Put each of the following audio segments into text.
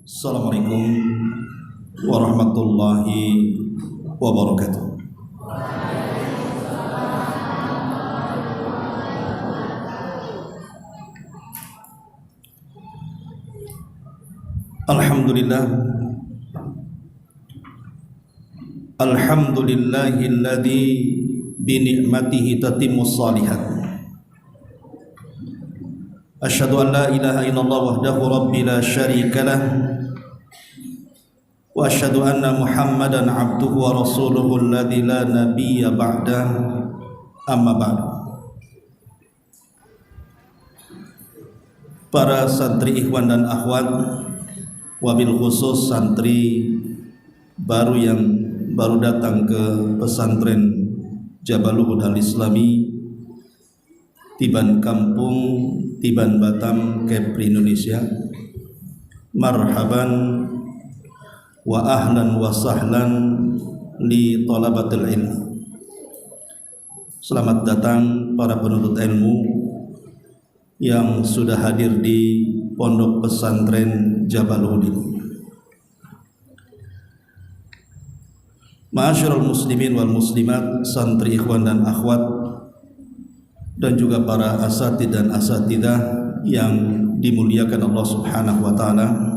Assalamualaikum warahmatullahi wabarakatuh. Alhamdulillahilladzi bi ni'matihi tatimmus shalihat. Asyhadu an la ilaha illallah wahdahu rabbi la syarika lah wa asyhadu anna Muhammadan abduhu wa rasuluhu alladzi la nabiyya ba'dah, amma ba'd. Para santri ikhwan dan akhwat, wabil khusus santri baru yang baru datang ke pesantren Jabaluhud Al-Islami Tiban Kampung, Tiban Batam, Kepri Indonesia. Marhaban wa ahlan wa sahlan li thalabatil ilm. Selamat datang para penuntut ilmu yang sudah hadir di pondok pesantren Jabaluhud ini. Ma'asyiral muslimin wal muslimat, santri ikhwan dan akhwat, dan juga para asatid dan asatidah yang dimuliakan Allah Subhanahu wa taala.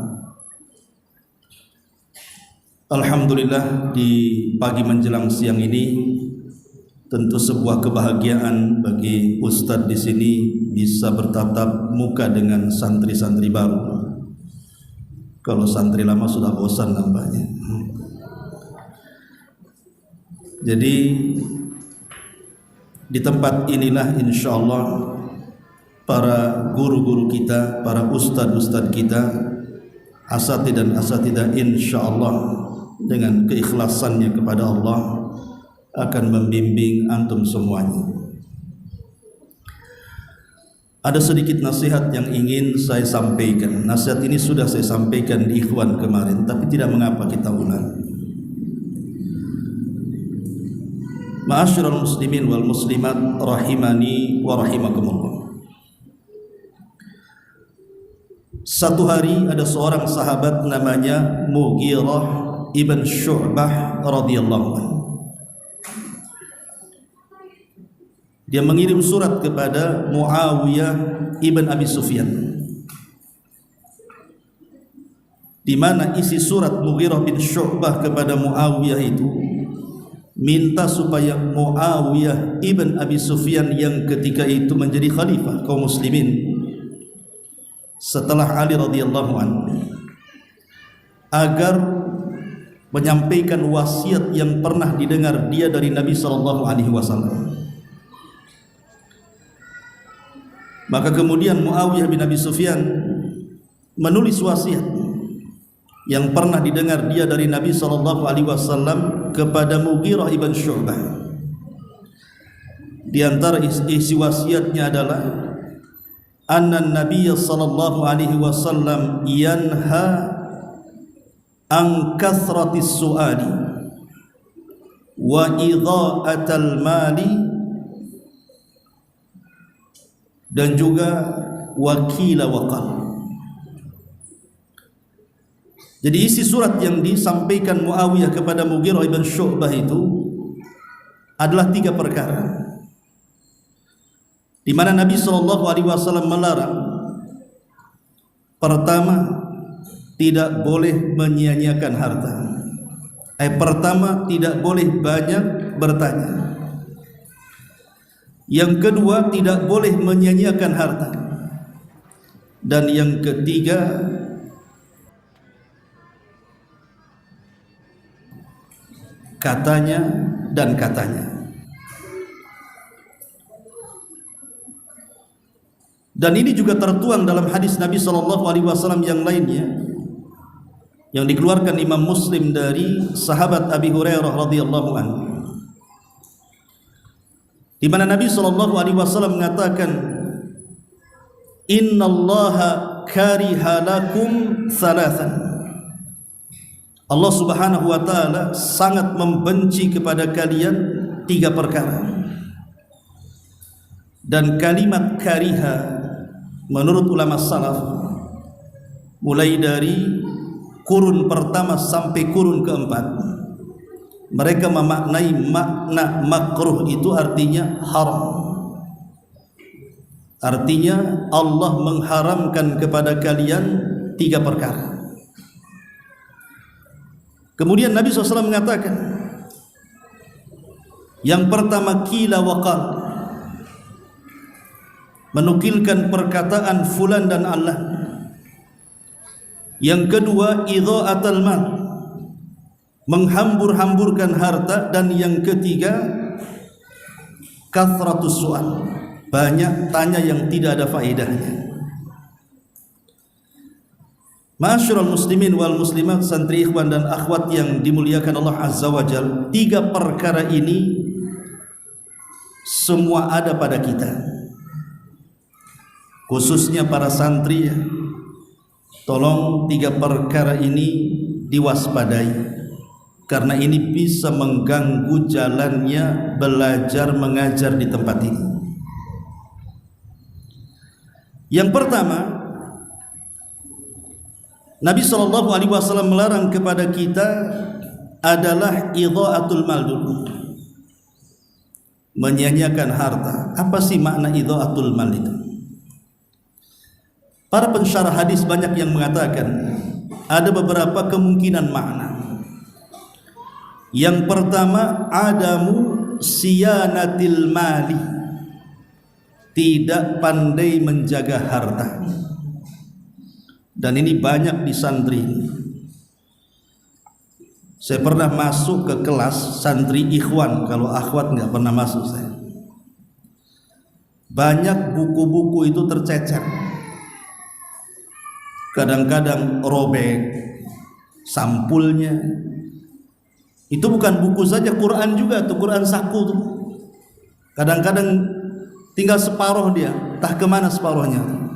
Alhamdulillah, di pagi menjelang siang ini tentu sebuah kebahagiaan bagi ustadz di sini bisa bertatap muka dengan santri-santri baru. Kalau santri lama sudah bosan nampaknya. Jadi di tempat inilah insyaallah para guru-guru kita, para ustadz-ustadz kita, asatid dan asatidah insyaallah dengan keikhlasannya kepada Allah akan membimbing antum semuanya. Ada sedikit nasihat yang ingin saya sampaikan. Nasihat ini sudah saya sampaikan di ikhwan kemarin, tapi tidak mengapa kita ulang. Ma'asyiral muslimin wal muslimat rahimani wa rahimakumullah. Satu hari ada seorang sahabat namanya Mughirah ibn Syu'bah radhiyallahu anhu. Dia mengirim surat kepada Muawiyah ibn Abi Sufyan, di mana isi surat Mughirah bin Syu'bah kepada Muawiyah itu minta supaya Muawiyah ibn Abi Sufyan yang ketika itu menjadi khalifah kaum muslimin setelah Ali radhiyallahu anhu agar menyampaikan wasiat yang pernah didengar dia dari Nabi sallallahu alaihi wasallam. Maka kemudian Muawiyah bin Abi Sufyan menulis wasiat yang pernah didengar dia dari Nabi sallallahu alaihi wasallam kepada Mughirah ibn Syu'bah. Di antara isi wasiatnya adalah anna Nabiy sallallahu alaihi wasallam yanha an kathratis su'ali wa idha'atal mali, dan juga wakila waqal. Jadi isi surat yang disampaikan Muawiyah kepada Mughirah ibn Syu'bah itu adalah 3 perkara, di mana Nabi SAW melarang. Pertama, tidak boleh menyia-nyiakan harta. Pertama, tidak boleh banyak bertanya. Yang kedua, tidak boleh menyia-nyiakan harta. Dan yang ketiga, katanya dan katanya. Dan ini juga tertuang dalam hadis Nabi SAW yang lainnya yang dikeluarkan Imam Muslim dari sahabat Abi Hurairah radhiyallahu anhu, di mana Nabi SAW mengatakan, innallaha kariha lakum thalathan. Allah Subhanahu wa taala sangat membenci kepada kalian 3 perkara. Dan kalimat kariha menurut ulama salaf mulai dari kurun pertama sampai kurun keempat, mereka memaknai makna makruh itu artinya haram. Artinya Allah mengharamkan kepada kalian 3 perkara. Kemudian Nabi SAW mengatakan, yang pertama qila wa qal, menukilkan perkataan fulan dan Allah. Yang kedua idha'atul mal, menghambur-hamburkan harta. Dan yang ketiga kathratus su'al, banyak tanya yang tidak ada faedahnya. Ma'asyiral muslimin wal muslimat, santri ikhwan dan akhwat yang dimuliakan Allah Azza wa Jalla, 3 perkara ini semua ada pada kita, khususnya para santri. Tolong 3 perkara ini diwaspadai, karena ini bisa mengganggu jalannya belajar mengajar di tempat ini. Yang pertama, Nabi SAW melarang kepada kita adalah idha'atul mal dulu, menyia-nyiakan harta. Apa sih makna idha'atul mal itu? Para pensyarah hadis banyak yang mengatakan ada beberapa kemungkinan makna. Yang pertama, adamu siyanatil mali, tidak pandai menjaga harta. Dan ini banyak di santri. Saya pernah masuk ke kelas santri ikhwan, kalau akhwat nggak pernah masuk saya. Banyak buku-buku itu tercecer, kadang-kadang robek sampulnya. Itu bukan buku saja, Quran juga tuh, Quran saku tuh. Kadang-kadang tinggal separuh dia, entah kemana separuhnya.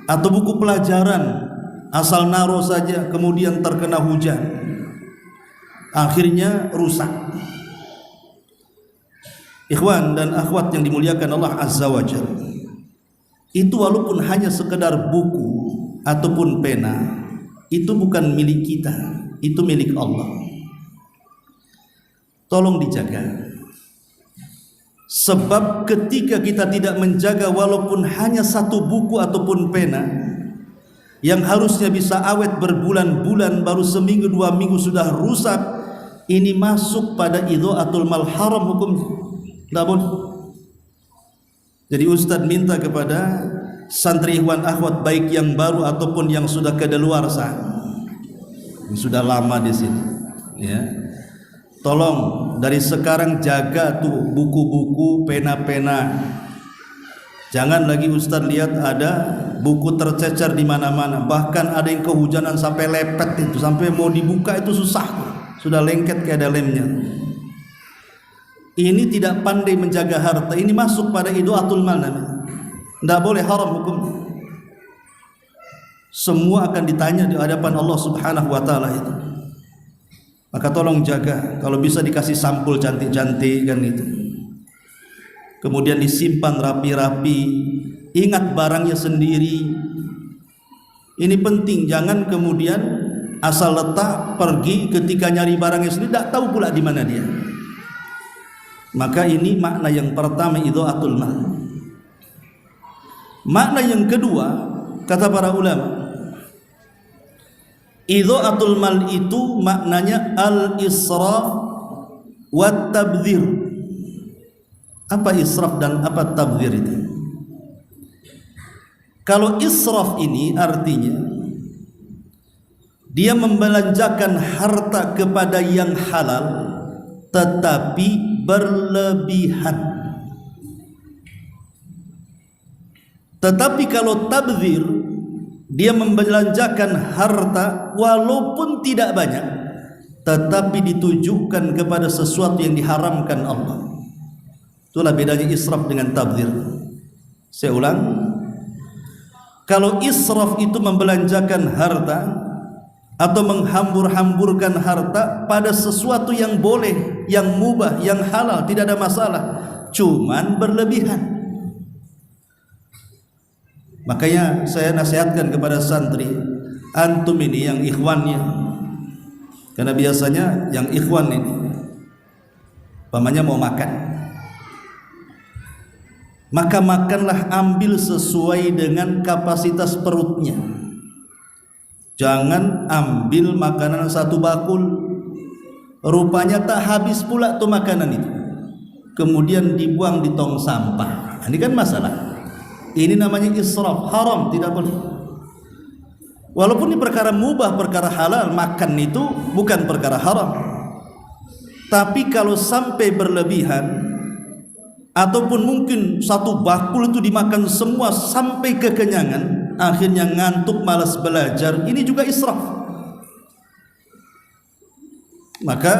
Atau buku pelajaran asal naruh saja, kemudian terkena hujan, akhirnya rusak. Ikhwan dan akhwat yang dimuliakan Allah Azza wa Jalla, itu walaupun hanya sekedar buku ataupun pena, itu bukan milik kita, itu milik Allah. Tolong dijaga. Sebab ketika kita tidak menjaga walaupun hanya 1 buku ataupun pena yang harusnya bisa awet berbulan-bulan, baru seminggu 2 minggu sudah rusak, ini masuk pada idha'atul mal, haram hukumnya, tidak boleh. Jadi Ustaz minta kepada santri ikhwan akhwat, baik yang baru ataupun yang sudah kedaluarsa, yang sudah lama di sini, ya, tolong dari sekarang jaga tuh buku-buku, pena-pena. Jangan lagi Ustaz lihat ada buku tercecer di mana-mana, bahkan ada yang kehujanan sampai lepet itu, sampai mau dibuka itu susah, sudah lengket kayak ada lemnya. Ini tidak pandai menjaga harta, ini masuk pada idha'atul mal. Tidak boleh, haram hukumnya. Semua akan ditanya di hadapan Allah Subhanahu wa taala itu. Maka tolong jaga, kalau bisa dikasih sampul cantik-cantik kan itu. Kemudian disimpan rapi-rapi, ingat barangnya sendiri. Ini penting, jangan kemudian asal letak pergi, ketika nyari barangnya sendiri tidak tahu pula di mana dia. Maka ini makna yang pertama, idha'atul mal. Makna yang kedua, kata para ulama, idha'atul mal itu maknanya al-israf wa tabdzir. Apa israf dan apa tabdzir itu? Kalau israf ini artinya dia membelanjakan harta kepada yang halal tetapi berlebihan. Tetapi kalau tabdzir, dia membelanjakan harta walaupun tidak banyak, tetapi ditujukan kepada sesuatu yang diharamkan Allah. Itulah bedanya israf dengan tabdzir. Saya ulang, kalau israf itu membelanjakan harta atau menghambur-hamburkan harta pada sesuatu yang boleh, yang mubah, yang halal, tidak ada masalah, cuman berlebihan. Makanya saya nasihatkan kepada santri, antum ini yang ikhwannya, karena biasanya yang ikhwan ini pamannya mau makan, maka makanlah, ambil sesuai dengan kapasitas perutnya. Jangan ambil makanan satu bakul, rupanya tak habis pula tuh makanan itu, kemudian dibuang di tong sampah. Ini kan masalah. Ini namanya israf, haram, tidak boleh. Walaupun ini perkara mubah, perkara halal, makan itu bukan perkara haram. Tapi kalau sampai berlebihan, ataupun mungkin satu bakul itu dimakan semua sampai kekenyangan, akhirnya ngantuk, malas belajar, ini juga israf. Maka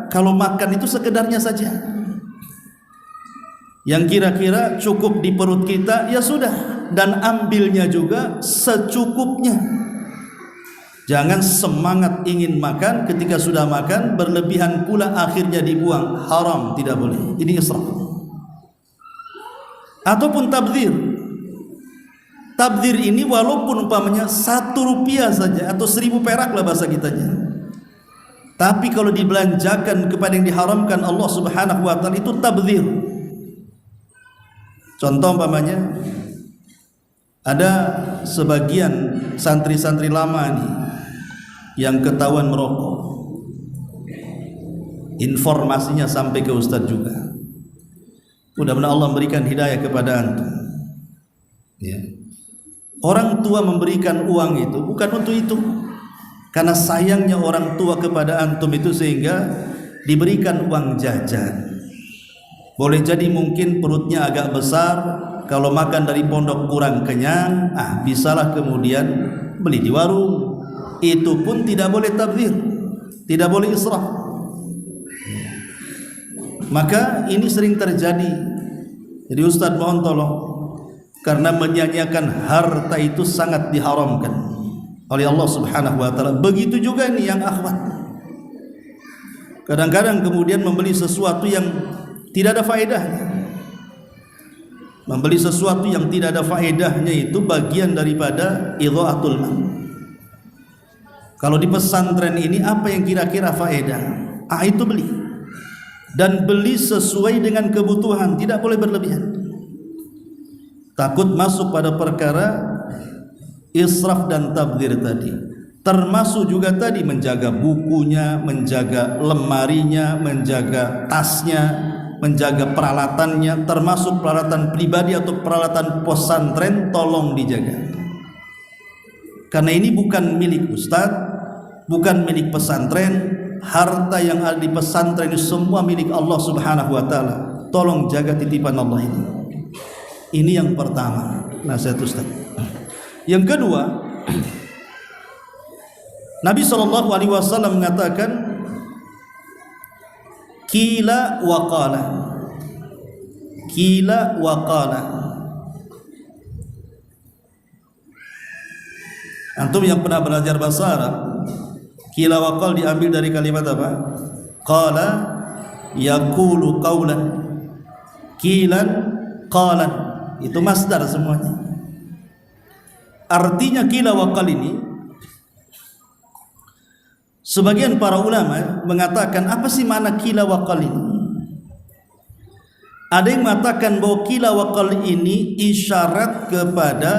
kalau makan itu sekedarnya saja, yang kira-kira cukup di perut kita, ya sudah, dan ambilnya juga secukupnya. Jangan semangat ingin makan, ketika sudah makan berlebihan pula akhirnya dibuang, haram, tidak boleh. Ini israf. Ataupun tabdzir. Tabdzir ini walaupun umpamanya 1 rupiah saja atau 1000 perak lah bahasa kitanya, tapi kalau dibelanjakan kepada yang diharamkan Allah Subhanahu wa taala, itu tabdzir. Contoh umpamanya ada sebagian santri-santri lama nih yang ketahuan merokok, informasinya sampai ke ustadz juga. Mudah-mudahan Allah memberikan hidayah kepada antum, ya. Orang tua memberikan uang itu bukan untuk itu, karena sayangnya orang tua kepada antum itu sehingga diberikan uang jajan. Boleh jadi mungkin perutnya agak besar, kalau makan dari pondok kurang kenyang, bisalah kemudian beli di warung. Itu pun tidak boleh tabdzir, tidak boleh israf. Maka ini sering terjadi. Jadi Ustadz mohon tolong, karena menyanyiakan harta itu sangat diharamkan oleh Allah Subhanahu wa taala. Begitu juga ini yang akhwat. Kadang-kadang kemudian membeli sesuatu yang tidak ada faedahnya. Membeli sesuatu yang tidak ada faedahnya itu bagian daripada idha'atul mal. Kalau di pesantren ini apa yang kira-kira faedah? Itu beli. Dan beli sesuai dengan kebutuhan, tidak boleh berlebihan. Takut masuk pada perkara israf dan tabdzir tadi. Termasuk juga tadi menjaga bukunya, menjaga lemarinya, menjaga tasnya, menjaga peralatannya, termasuk peralatan pribadi atau peralatan pesantren, tolong dijaga. Karena ini bukan milik ustadz, bukan milik pesantren. Harta yang ada di pesantren itu semua milik Allah Subhanahu wa taala. Tolong jaga titipan Allah ini. Ini yang pertama, nasihat ustaz. Yang kedua, Nabi SAW mengatakan qila wa qala. Qila wa qala. Antum yang pernah belajar bahasa Arab, qila wa qal diambil dari kalimat apa? Qala yaqulu qawlan, qilan qalan, itu masdar semuanya. Artinya qila wa qal ini, sebagian para ulama mengatakan apa sih makna qila wa qal ini? Ada yang mengatakan bahwa qila wa qal ini isyarat kepada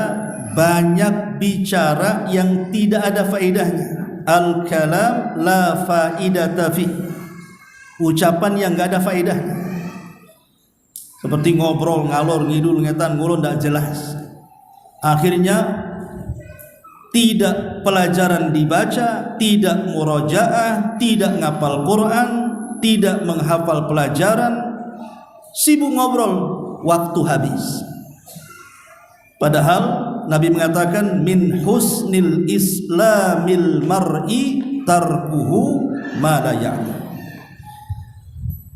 banyak bicara yang tidak ada faedahnya. Al-kalam la faidata fi, ucapan yang enggak ada faedahnya, seperti ngobrol ngalor ngidul ngetan ngulon tidak jelas. Akhirnya tidak pelajaran dibaca, tidak murojaah, tidak ngapal Quran, tidak menghafal pelajaran, sibuk ngobrol, waktu habis. Padahal Nabi mengatakan min husnil islamil mar'i tarkuhu ma la ya'ni.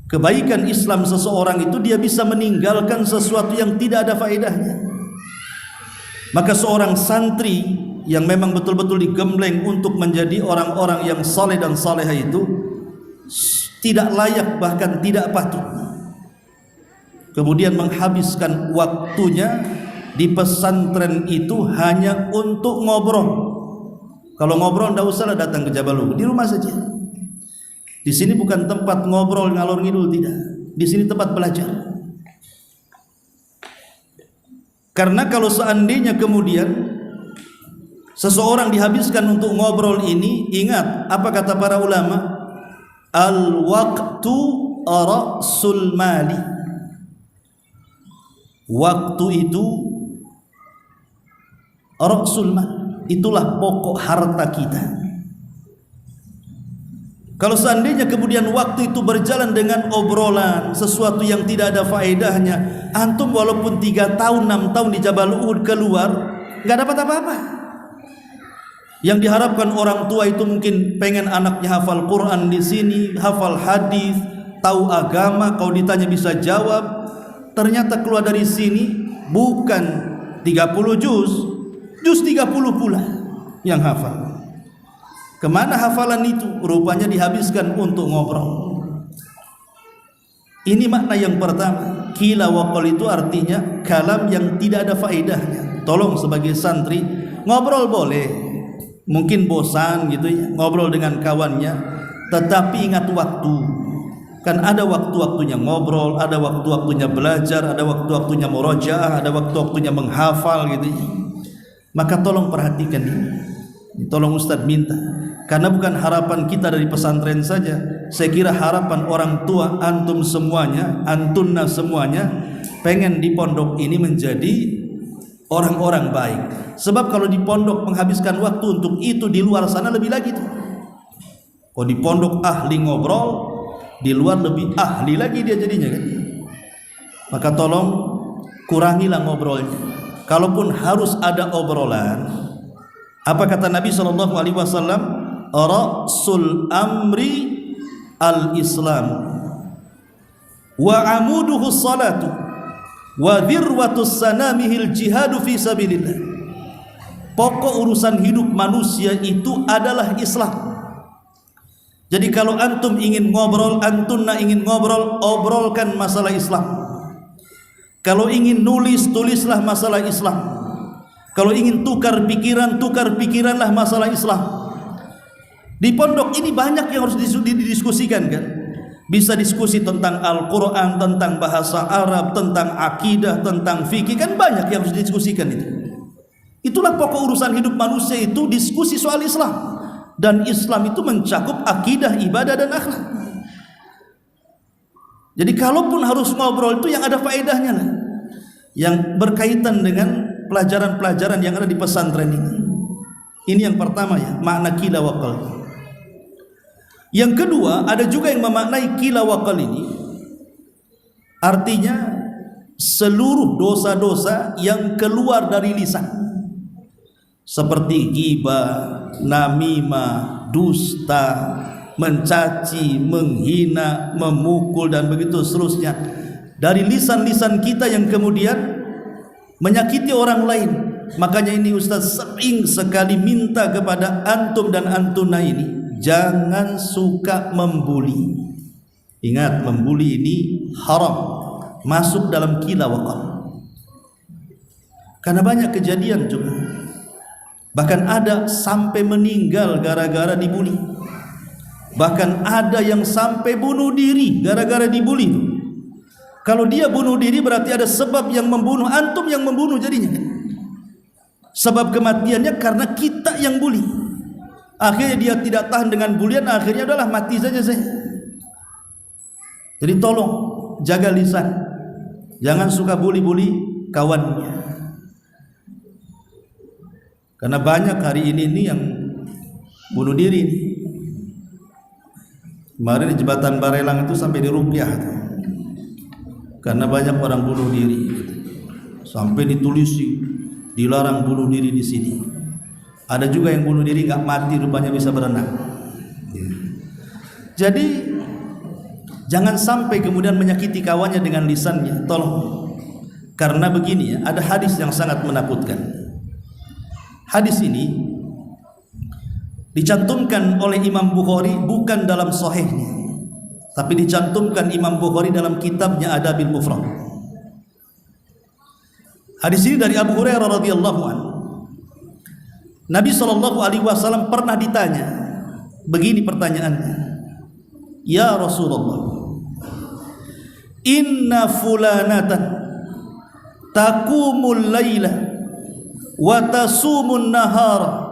Kebaikan Islam seseorang itu dia bisa meninggalkan sesuatu yang tidak ada faedahnya. Maka seorang santri yang memang betul-betul digembleng untuk menjadi orang-orang yang saleh dan salehah itu tidak layak, bahkan tidak patut kemudian menghabiskan waktunya di pesantren itu hanya untuk ngobrol. Kalau ngobrol enggak usahlah datang ke Jabal Uhud, di rumah saja. Di sini bukan tempat ngobrol ngalor ngidul, tidak. Di sini tempat belajar. Karena kalau seandainya kemudian seseorang dihabiskan untuk ngobrol ini, ingat apa kata para ulama? Al-waqtu ra'sul mali. Waktu itu ra'sul mal, itulah pokok harta kita. Kalau seandainya kemudian waktu itu berjalan dengan obrolan sesuatu yang tidak ada faedahnya, antum walaupun 3 tahun 6 tahun di Jabal Uhud keluar nggak dapat apa-apa. Yang diharapkan orang tua itu mungkin pengen anaknya hafal Quran di sini, hafal hadis, tahu agama, kalau ditanya bisa jawab. Ternyata keluar dari sini bukan 30 juz 30 pula yang hafal. Kemana hafalan itu? Rupanya dihabiskan untuk ngobrol. Ini makna yang pertama. Qila wa qal itu artinya kalam yang tidak ada faedahnya. Tolong sebagai santri, ngobrol boleh, mungkin bosan gitu ya, ngobrol dengan kawannya, tetapi ingat waktu. Kan ada waktu-waktunya ngobrol, ada waktu-waktunya belajar, ada waktu-waktunya murojaah, ada waktu-waktunya menghafal gitu. Maka tolong perhatikan ini. Tolong Ustadz minta. Karena bukan harapan kita dari pesantren saja. Saya kira harapan orang tua, antum semuanya, antunna semuanya, pengen di pondok ini menjadi orang-orang baik. Sebab kalau di pondok menghabiskan waktu untuk itu, di luar sana lebih lagi tuh. Kalau di pondok ahli ngobrol, di luar lebih ahli lagi dia jadinya kan. Maka tolong kurangilah ngobrolnya. Kalaupun harus ada obrolan, apa kata Nabi SAW? Ra'sul amri al-Islam wa amuduhu salatu wa dhirwatus sanamihil jihadu fi sabilillah. Pokok urusan hidup manusia itu adalah Islam. Jadi kalau antum ingin ngobrol, antunna ingin ngobrol, obrolkan masalah Islam. Kalau ingin nulis, tulislah masalah Islam. Kalau ingin tukar pikiran, tukar pikiranlah masalah Islam. Di pondok ini banyak yang harus didiskusikan kan. Bisa diskusi tentang Al-Quran, tentang bahasa Arab, tentang akidah, tentang fikih, kan banyak yang harus didiskusikan itu. Itulah pokok urusan hidup manusia itu, diskusi soal Islam. Dan Islam itu mencakup akidah, ibadah, dan akhlak. Jadi kalaupun harus ngobrol itu yang ada faedahnya lah, yang berkaitan dengan pelajaran-pelajaran yang ada di pesantren ini. Ini yang pertama ya, makna qila wa qal. Yang kedua, ada juga yang memaknai qila wa qal ini, artinya seluruh dosa-dosa yang keluar dari lisan, seperti ghibah, namimah, dusta, mencaci, menghina, memukul, dan begitu seterusnya, dari lisan-lisan kita yang kemudian menyakiti orang lain. Makanya ini Ustaz sering sekali minta kepada antum dan antuna ini, jangan suka membuli. Ingat, membuli ini haram, masuk dalam qila wa qal. Karena banyak kejadian juga, bahkan ada sampai meninggal gara-gara dibuli. Bahkan ada yang sampai bunuh diri gara-gara dibuli. Kalau dia bunuh diri berarti ada sebab yang membunuh, antum yang membunuh jadinya. Sebab kematiannya karena kita yang bully. Akhirnya dia tidak tahan dengan bulian, akhirnya adalah mati saja saya. Jadi tolong jaga lisan, jangan suka bully-bully kawannya. Karena banyak hari ini yang bunuh diri nih. Kemarin di jembatan Barelang itu sampai diruqyah, karena banyak orang bunuh diri. Sampai ditulisi dilarang bunuh diri di sini. Ada juga yang bunuh diri nggak mati, rupanya bisa berenang. Jadi jangan sampai kemudian menyakiti kawannya dengan lisannya, tolong. Karena begini ya, ada hadis yang sangat menakutkan. Hadis ini dicantumkan oleh Imam Bukhari bukan dalam sahihnya, tapi dicantumkan Imam Bukhari dalam kitabnya Adabil Mufrad. Hadis ini dari Abu Hurairah radhiyallahu anhu. Nabi SAW pernah ditanya, begini pertanyaannya, ya Rasulullah, inna fulanatan taqumul laila wa tasumun nahara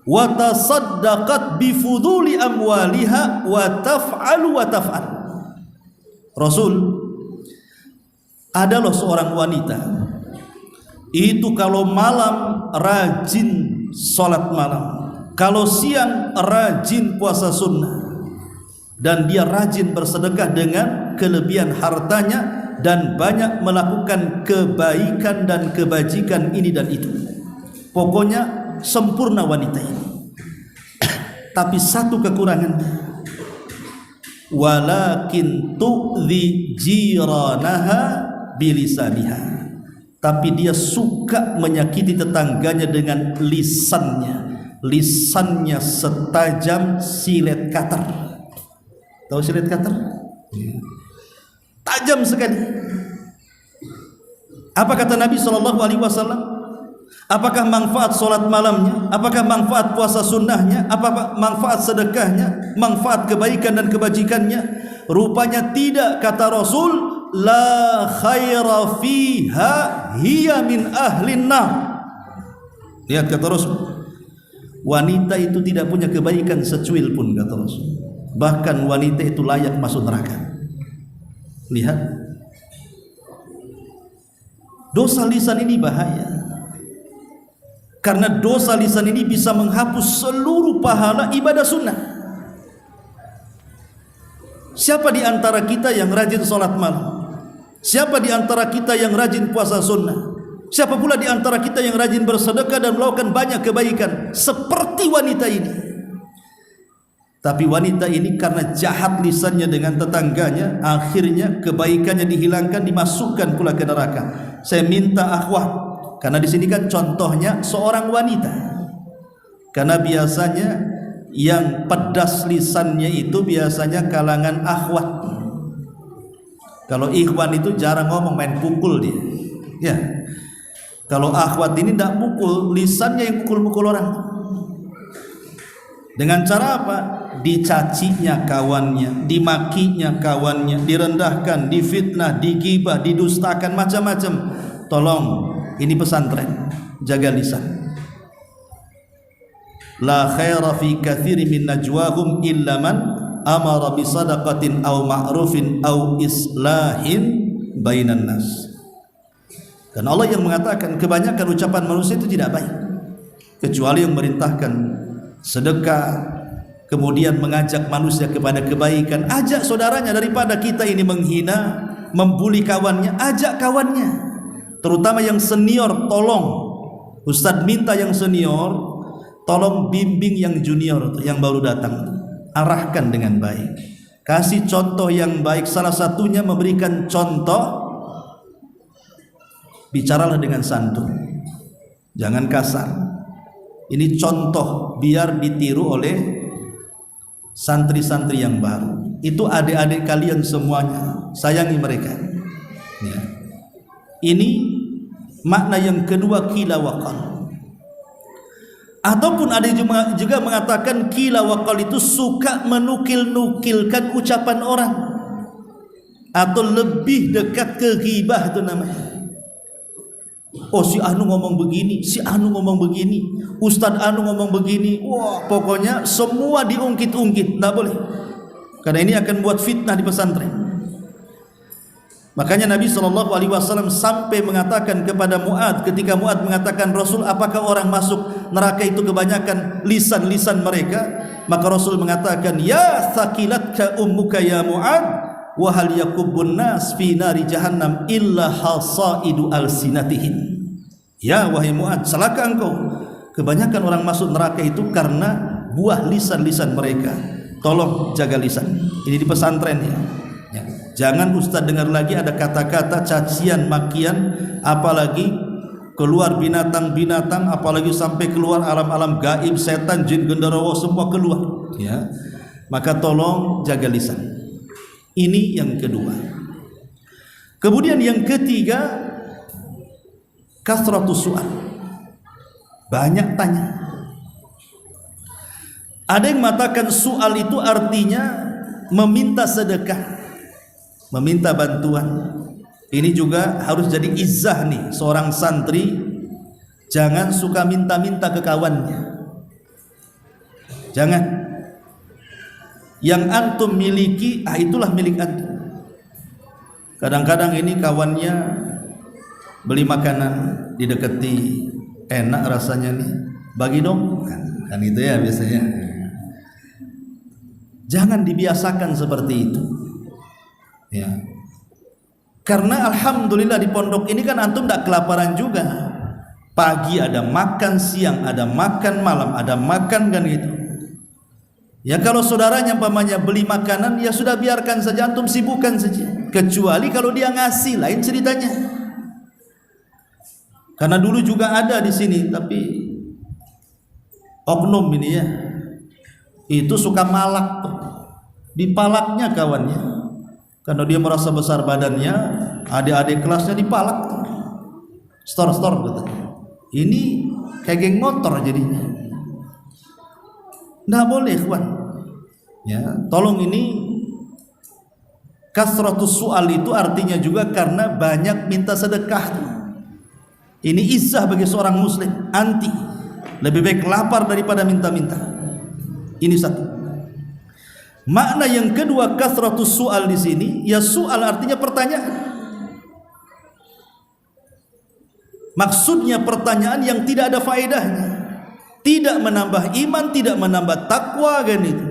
wa tasaddaqat bifuduli amwaliha wa taf'alu wa taf'al. Rasul, adalah seorang wanita itu kalau malam rajin salat malam, kalau siang rajin puasa sunnah, dan dia rajin bersedekah dengan kelebihan hartanya dan banyak melakukan kebaikan dan kebajikan ini dan itu. Pokoknya sempurna wanita ini. Tapi satu kekurangannya, walakin tu'dhi jiranaha bilisaniha, tapi dia suka menyakiti tetangganya dengan lisannya. Lisannya setajam silet kater. Tahu silet kater? Tajam sekali. Apa kata Nabi SAW? Apakah manfaat solat malamnya? Apakah manfaat puasa sunnahnya? Apakah manfaat sedekahnya? Manfaat kebaikan dan kebajikannya? Rupanya tidak, kata Rasul. La khaira fiha hiya min ahlin nar. Lihat kata Rasul, wanita itu tidak punya kebaikan secuil pun, kata Rasul. Bahkan wanita itu layak masuk neraka. Lihat, dosa lisan ini bahaya, karena dosa lisan ini bisa menghapus seluruh pahala ibadah sunnah. Siapa di antara kita yang rajin sholat malam? Siapa di antara kita yang rajin puasa sunnah? Siapa pula di antara kita yang rajin bersedekah dan melakukan banyak kebaikan seperti wanita ini? Tapi wanita ini karena jahat lisannya dengan tetangganya, akhirnya kebaikannya dihilangkan, dimasukkan pula ke neraka. Saya minta akhwat, karena di sini kan contohnya seorang wanita. Karena biasanya yang pedas lisannya itu biasanya kalangan akhwat. Kalau ikhwan itu jarang ngomong, main pukul dia. Ya. Kalau akhwat ini tidak mukul, lisannya yang mukul-mukul orang. Dengan cara apa? Dicacinya kawannya, dimakinya kawannya, direndahkan, difitnah, digibah, didustakan, macam-macam. Tolong, ini pesantren, jaga lisan. La khaira fi katsiri min najwahum illa man amara bi sadaqatin aw ma'rufin aw islahin bainan nas. Dan Allah yang mengatakan kebanyakan ucapan manusia itu tidak baik, kecuali yang merintahkan sedekah, kemudian mengajak manusia kepada kebaikan. Ajak saudaranya, daripada kita ini menghina, membuli kawannya, ajak kawannya, terutama yang senior. Tolong Ustadz minta yang senior, tolong bimbing yang junior, yang baru datang, arahkan dengan baik, kasih contoh yang baik. Salah satunya memberikan contoh, bicaralah dengan santun, jangan kasar. Ini contoh biar ditiru oleh santri-santri yang baru. Itu adik-adik kalian semuanya, sayangi mereka ya. Ini makna yang kedua, qila wa qal. Ataupun ada juga mengatakan qila wa qal itu suka menukil-nukilkan ucapan orang, atau lebih dekat ke ghibah itu namanya. Oh, si Anu ngomong begini, si Anu ngomong begini, Ustadz Anu ngomong begini. Wah, pokoknya semua diungkit-ungkit, tidak boleh, karena ini akan buat fitnah di pesantren. Makanya Nabi SAW sampai mengatakan kepada Mu'ad, ketika Mu'ad mengatakan, Rasul, apakah orang masuk neraka itu kebanyakan lisan-lisan mereka? Maka Rasul mengatakan, ya thaqilatka ummuka ya Mu'ad, wa hal yakubbun nas fi nari jahannam illa hasaidu alsinatihin. Ya wahai Mu'ad, celaka engkau, kebanyakan orang masuk neraka itu karena buah lisan-lisan mereka. Tolong jaga lisan. Ini di pesantren ya. Jangan Ustaz dengar lagi ada kata-kata cacian, makian, apalagi keluar binatang-binatang, apalagi sampai keluar alam-alam gaib, setan, jin, genderuwo, semua keluar ya. Maka tolong jaga lisan. Ini yang kedua. Kemudian yang ketiga, kasratus su'al, banyak tanya. Ada yang mengatakan su'al itu artinya meminta sedekah, meminta bantuan. Ini juga harus jadi izah nih seorang santri, jangan suka minta-minta ke kawannya. Jangan. Yang antum miliki, itulah milik antum. Kadang-kadang ini kawannya beli makanan, didekati, enak rasanya nih, bagi dong, kan itu ya biasanya. Jangan dibiasakan seperti itu, ya. Karena alhamdulillah di pondok ini kan antum tidak kelaparan juga. Pagi ada makan, siang ada makan, malam ada makan, kan gitu. Ya kalau saudaranya umpamanya beli makanan, ya sudah biarkan saja, antum sibukkan saja. Kecuali kalau dia ngasih, lain ceritanya. Karena dulu juga ada di sini, tapi oknum ini ya, itu suka malak tuh. Dipalaknya kawannya. Karena dia merasa besar badannya, adik-adik kelasnya dipalak tuh. Stor-stor gitu. Ini kayak geng motor jadinya. Nggak boleh, kawan. Ya, tolong ini kasratus su'al itu artinya juga karena banyak minta sedekah. Ini izah bagi seorang muslim, anti. Lebih baik lapar daripada minta-minta. Ini satu. Makna yang kedua kasratus su'al di sini, ya su'al artinya pertanyaan. Maksudnya pertanyaan yang tidak ada faedahnya, tidak menambah iman, tidak menambah takwa, kan itu.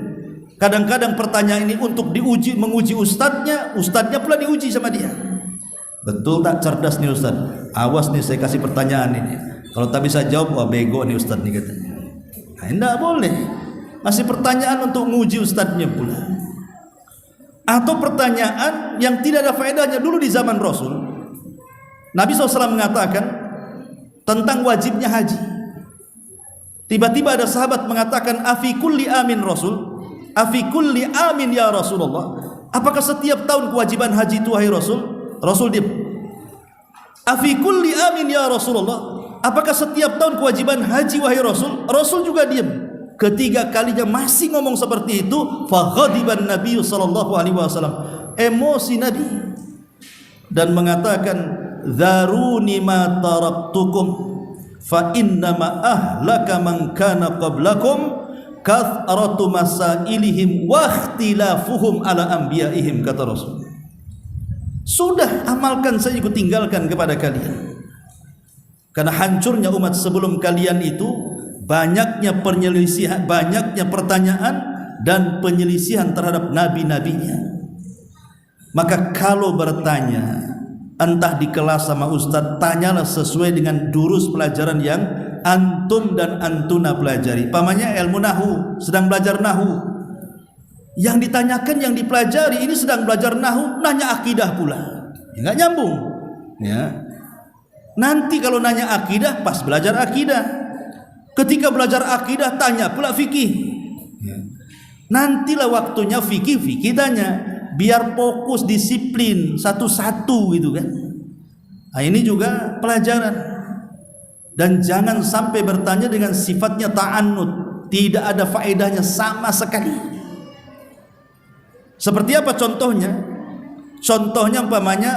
Kadang-kadang pertanyaan ini untuk diuji, menguji ustadznya, ustadznya pula diuji sama dia. Betul tak cerdas nih ustadz? Awas nih saya kasih pertanyaan ini. Kalau tak bisa jawab, wah bego nih ustadz nih katanya. Nah, tidak boleh. Masih pertanyaan untuk menguji ustadznya pula. Atau pertanyaan yang tidak ada faedahnya. Dulu di zaman Rasul, Nabi SAW mengatakan tentang wajibnya haji. Tiba-tiba ada sahabat mengatakan, afi kulli amin Rasul, afi kulli amin ya Rasulullah. Apakah setiap tahun kewajiban haji itu wahai Rasul? Rasul diam. Afi kulli amin ya Rasulullah. Apakah setiap tahun kewajiban haji wahai Rasul? Rasul juga diam. Ketiga kalinya masih ngomong seperti itu, fa ghadiban Nabi sallallahu alaihi wasallam. Emosi Nabi dan mengatakan, "Dzaruni ma taraktukum fa inna ma ahlaka man kana qablakum kathratu masailihim wa ikhtilafuhum ala anbiya'ihim," kata Rasul. Sudah, amalkan saja, ikut tinggalkan kepada kalian. Karena hancurnya umat sebelum kalian itu banyaknya penyelisihan, banyaknya pertanyaan dan penyelisihan terhadap nabi-nabinya. Maka kalau bertanya, entah di kelas sama ustadz, tanyalah sesuai dengan durus pelajaran yang antum dan antuna pelajari. Pamannya ilmu nahu, sedang belajar nahu. Yang ditanyakan, yang dipelajari, ini sedang belajar nahu, nanya akidah pula. Ya, nggak nyambung. Ya. Nanti kalau nanya akidah, pas belajar akidah. Ketika belajar akidah, tanya pula fikih. Ya. Nantilah waktunya fikih tanya. Biar fokus disiplin satu-satu gitu kan. Nah, ini juga pelajaran. Dan jangan sampai bertanya dengan sifatnya ta'annud, tidak ada faedahnya sama sekali. Seperti apa contohnya? Contohnya umpamanya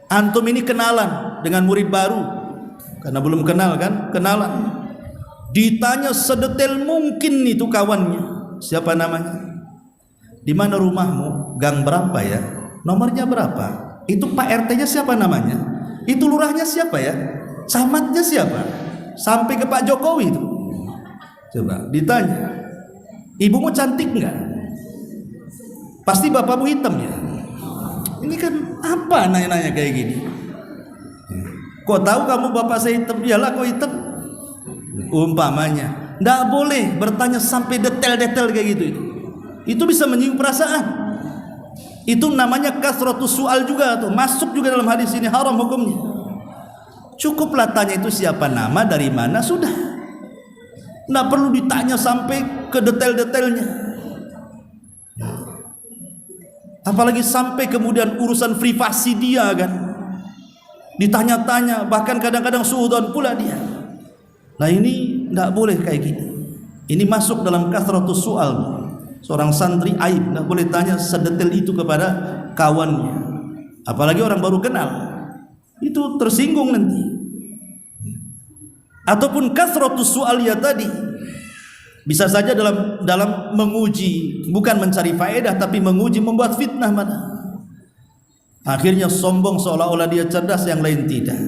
antum ini kenalan dengan murid baru, karena belum kenal kan, kenalan. Ditanya sedetail mungkin itu kawannya, siapa namanya, di mana rumahmu, gang berapa ya, nomornya berapa, itu Pak RT-nya siapa namanya, itu lurahnya siapa ya, camatnya siapa, sampai ke Pak Jokowi itu. Coba ditanya, ibumu cantik enggak? Pasti bapakmu hitam ya. Ini kan apa nanya-nanya kayak gini? Kok tahu kamu bapak saya hitam? Iyalah kok hitam. Umpamanya, tidak boleh bertanya sampai detail-detail kayak gitu. Itu bisa menyinggung perasaan. Itu namanya kasratus su'al juga tuh. Masuk juga dalam hadis ini, haram hukumnya. Cukuplah tanya itu siapa, nama, dari mana, sudah. Tidak perlu ditanya sampai ke detail-detailnya. Apalagi sampai kemudian urusan privasi dia kan, ditanya-tanya, bahkan kadang-kadang suudzon pula dia. Nah ini tidak boleh kayak gini. Ini masuk dalam kasratus soal. Seorang santri aib, nggak boleh tanya sedetail itu kepada kawannya, apalagi orang baru kenal, itu tersinggung nanti. Ataupun kasratus soal ya tadi, bisa saja dalam menguji, bukan mencari faedah tapi menguji, membuat fitnah mana. Akhirnya sombong seolah-olah dia cerdas, yang lain tidak.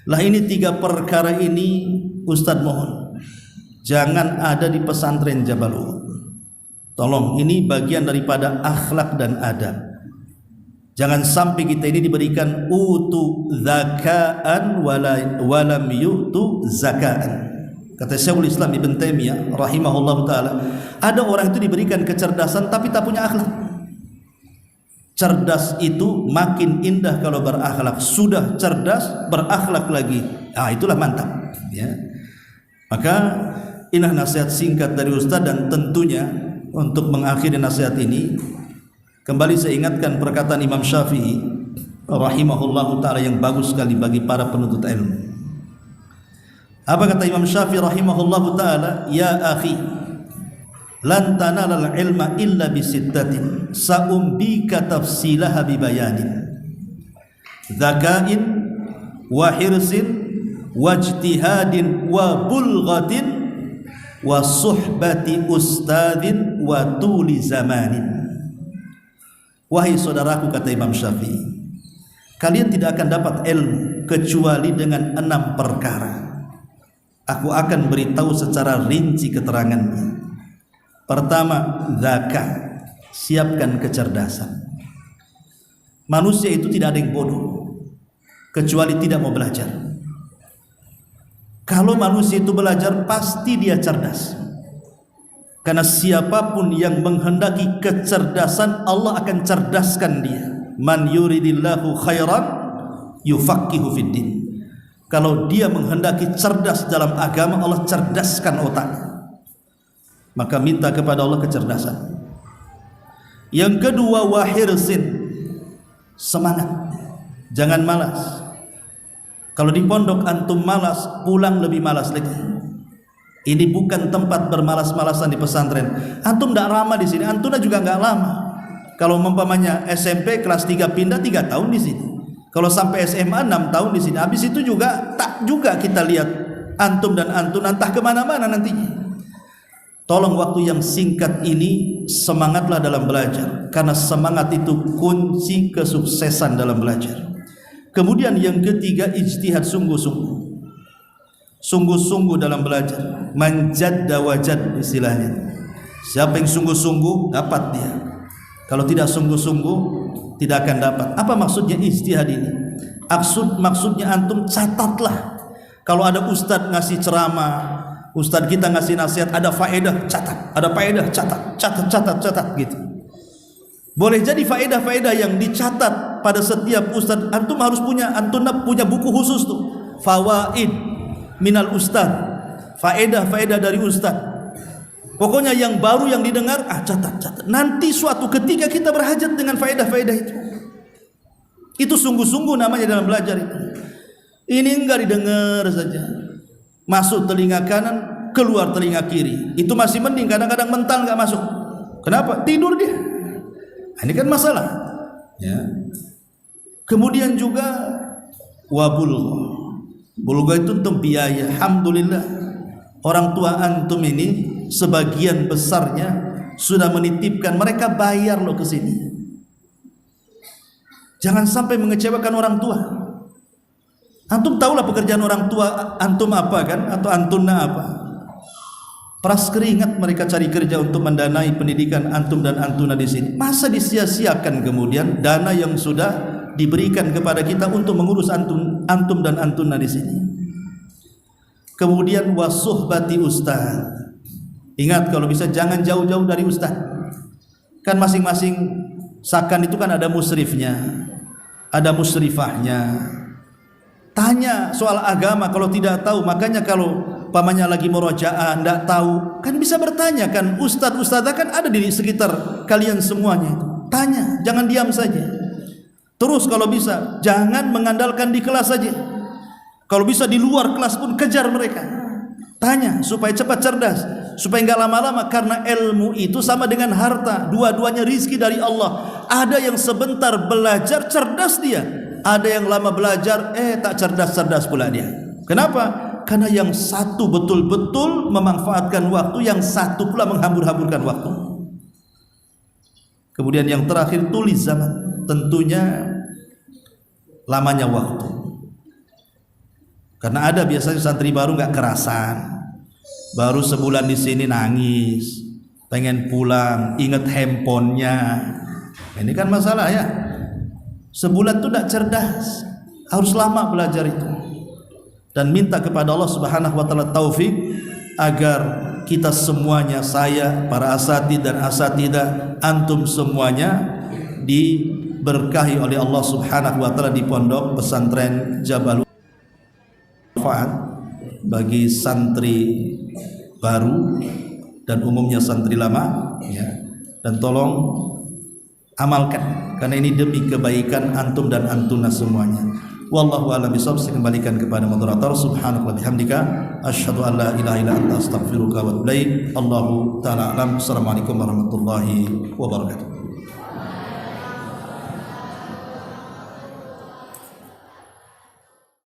Lah ini 3 perkara ini Ustadz mohon jangan ada di pesantren Jabal Uhud. Tolong, ini bagian daripada akhlak dan adab. Jangan sampai kita ini diberikan utu zakaan walam yu'tu zakaan. Kata Syekhul Islam Ibn Taimiyah rahimahullah ta'ala, ada orang itu diberikan kecerdasan tapi tak punya akhlak. Cerdas itu makin indah kalau berakhlak. Sudah cerdas berakhlak lagi, itulah mantap ya. Maka inilah nasihat singkat dari Ustaz, dan tentunya untuk mengakhiri nasihat ini kembali saya ingatkan perkataan Imam Syafi'i rahimahullahu ta'ala yang bagus sekali bagi para penuntut ilmu. Apa kata Imam Syafi'i rahimahullahu ta'ala? Ya akhi, lan tanalal ilma illa bisittatin sa'umbika tafsilaha bibayanin dzakain wa hirsin wajtihadin wa bulghatin wa suhbati ustadin wa tuli zamanin. Wahai saudaraku, kata Imam Syafi'i, kalian tidak akan dapat ilmu kecuali dengan 6 perkara. Aku akan beritahu secara rinci keterangannya. Pertama, zakat, siapkan kecerdasan. Manusia itu tidak ada yang bodoh kecuali tidak mau belajar. Kalau manusia itu belajar, pasti dia cerdas. Karena siapapun yang menghendaki kecerdasan, Allah akan cerdaskan dia. Man yuridillahu khairan yufaqihu fiddin. Kalau dia menghendaki cerdas dalam agama, Allah cerdaskan otaknya. Maka minta kepada Allah kecerdasan. Yang kedua, wahirsin, semangat, jangan malas. Kalau di pondok antum malas, pulang lebih malas lagi. Ini bukan tempat bermalas-malasan di pesantren. Antum tidak lama di sini, antum juga nggak lama. Kalau umpamanya SMP kelas 3 pindah 3 tahun di sini. Kalau sampai SMA 6 tahun di sini. Habis itu juga tak juga kita lihat antum dan antun entah kemana-mana nantinya. Tolong waktu yang singkat ini semangatlah dalam belajar, karena semangat itu kunci kesuksesan dalam belajar. Kemudian yang ketiga, ijtihad, sungguh-sungguh dalam belajar. Manjadda wajad istilahnya. Siapa yang sungguh-sungguh dapat dia. Kalau tidak sungguh-sungguh tidak akan dapat. Apa maksudnya ijtihad ini? Maksudnya antum catatlah. Kalau ada ustadz ngasih ceramah, ustadz kita ngasih nasihat, ada faedah catat, ada faedah catat gitu. Boleh jadi faedah-faedah yang dicatat pada setiap ustadz, antum harus punya buku khusus tuh, fawaid minal ustad, faedah dari ustad. Pokoknya yang baru yang didengar, catat. Nanti suatu ketika kita berhajat dengan faedah-faedah itu. Itu sungguh-sungguh namanya dalam belajar itu. Ini enggak didengar saja, masuk telinga kanan, keluar telinga kiri. Itu masih mending, kadang-kadang mental enggak masuk. Kenapa? Tidur dia. Ini kan masalah ya. Kemudian juga bulgha itu untuk biaya. Alhamdulillah orang tua antum ini sebagian besarnya sudah menitipkan, mereka bayar loh ke sini. Jangan sampai mengecewakan orang tua. Antum tahulah pekerjaan orang tua antum apa kan, atau antunna apa. Peras keringat mereka cari kerja untuk mendanai pendidikan antum dan antuna di sini. Masa disia-siakan kemudian dana yang sudah diberikan kepada kita untuk mengurus antum dan antuna di sini. Kemudian wasuhbati ustaz. Ingat, kalau bisa jangan jauh-jauh dari ustaz. Kan masing-masing sakan itu kan ada musrifnya, ada musrifahnya. Tanya soal agama kalau tidak tahu. Makanya kalau pamannya lagi murojaah tidak tahu, kan bisa bertanya kan. Ustadz-ustadzah kan ada di sekitar kalian semuanya itu. Tanya, jangan diam saja. Terus kalau bisa jangan mengandalkan di kelas saja. Kalau bisa di luar kelas pun kejar mereka. Tanya supaya cepat cerdas, supaya enggak lama-lama, karena ilmu itu sama dengan harta, dua-duanya rizki dari Allah. Ada yang sebentar belajar cerdas dia, ada yang lama belajar tak cerdas-cerdas pula dia. Kenapa? Karena yang satu betul-betul memanfaatkan waktu, yang satu pula menghambur-hamburkan waktu. Kemudian yang terakhir tulis zaman, tentunya lamanya waktu. Karena ada biasanya santri baru nggak kerasan, baru sebulan di sini nangis, pengen pulang, inget handphonenya. Ini kan masalah ya. Sebulan tuh tidak cerdas, harus lama belajar itu. Dan minta kepada Allah Subhanahu wa taala taufik agar kita semuanya, saya, para asatidz dan asatidzah, antum semuanya diberkahi oleh Allah Subhanahu wa taala di pondok pesantren Jabalul Manfaat bagi santri baru dan umumnya santri lama ya. Dan tolong amalkan, karena ini demi kebaikan antum dan antuna semuanya. Wallahu a'lam bishawab. Saya kembalikan kepada moderator. Subhanaka wa bihamdika asyhadu an la ilaha illa anta astaghfiruka wa atubu ilaik. Allahu ta'ala alam. Assalamualaikum warahmatullahi wabarakatuh.